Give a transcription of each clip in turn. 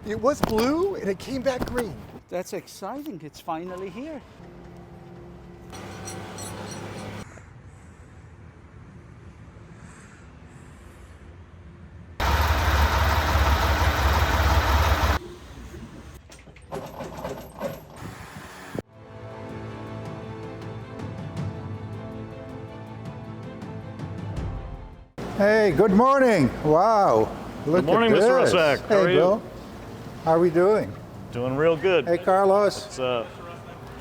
It was blue and it came back green. That's exciting. It's finally here. Hey, good morning. Wow. Look Good morning, at Mr. this. Rusak. How Hey, are you? Bill. How are we doing? Doing real good. Hey, Carlos.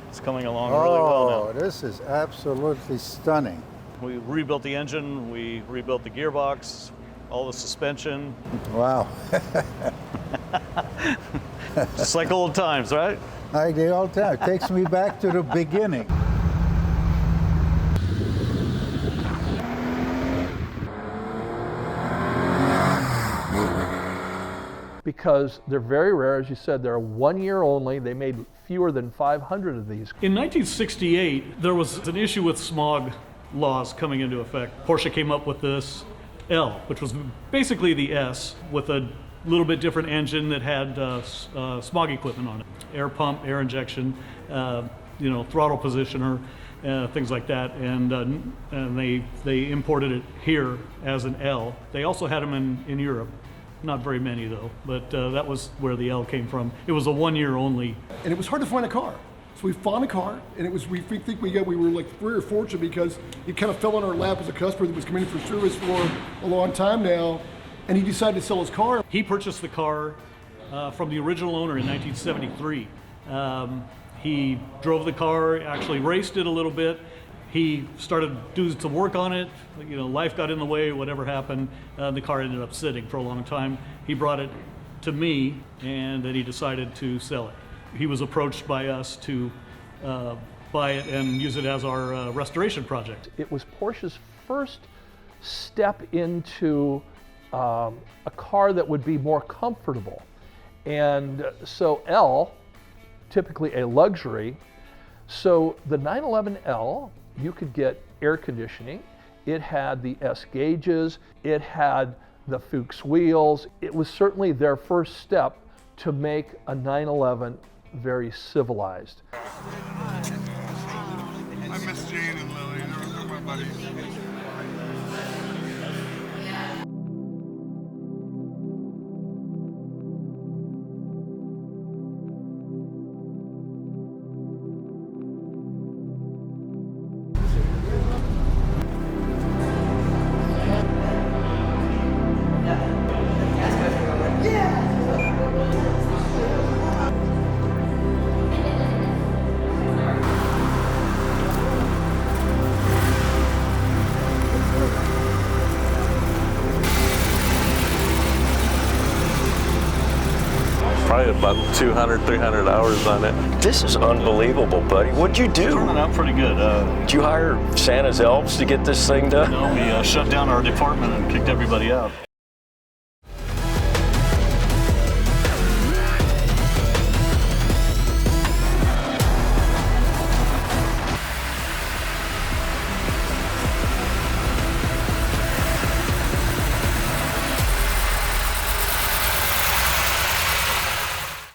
It's coming along really well Oh, this is absolutely stunning. now. We rebuilt the engine, we rebuilt the gearbox, all the suspension, Wow. just like old times, right? I do all the time. It takes me back to the beginning. Because they're very rare, as you said, they're 1 year only. They made fewer than 500 of these. In 1968, there was an issue with smog laws coming into effect. Porsche came up with this L, which was basically the S, with a little bit different engine that had smog equipment on it. Air pump, air injection, throttle positioner, things like that. And they imported it here as an L. They also had them in Europe. Not very many though, but that was where the L came from. It was a 1 year only. And it was hard to find a car. So we found a car, and we think we were like very fortunate because it kind of fell on our lap as a customer that was coming in for service for a long time now, and he decided to sell his car. He purchased the car from the original owner in 1973. He drove the car, actually raced it a little bit. He started doing some work on it. Life got in the way, whatever happened. The car ended up sitting for a long time. He brought it to me, and then he decided to sell it. He was approached by us to buy it and use it as our restoration project. It was Porsche's first step into a car that would be more comfortable. And so L, typically a luxury, so the 911L, you could get air conditioning. It had the S gauges. It had the Fuchs wheels. It was certainly their first step to make a 911 very civilized. I miss Jane and Lily. They're my buddies. Probably about 200, 300 hours on it. This is unbelievable, buddy. What'd you do? Turning out pretty good. Did you hire Santa's elves to get this thing done? We shut down our department and kicked everybody out.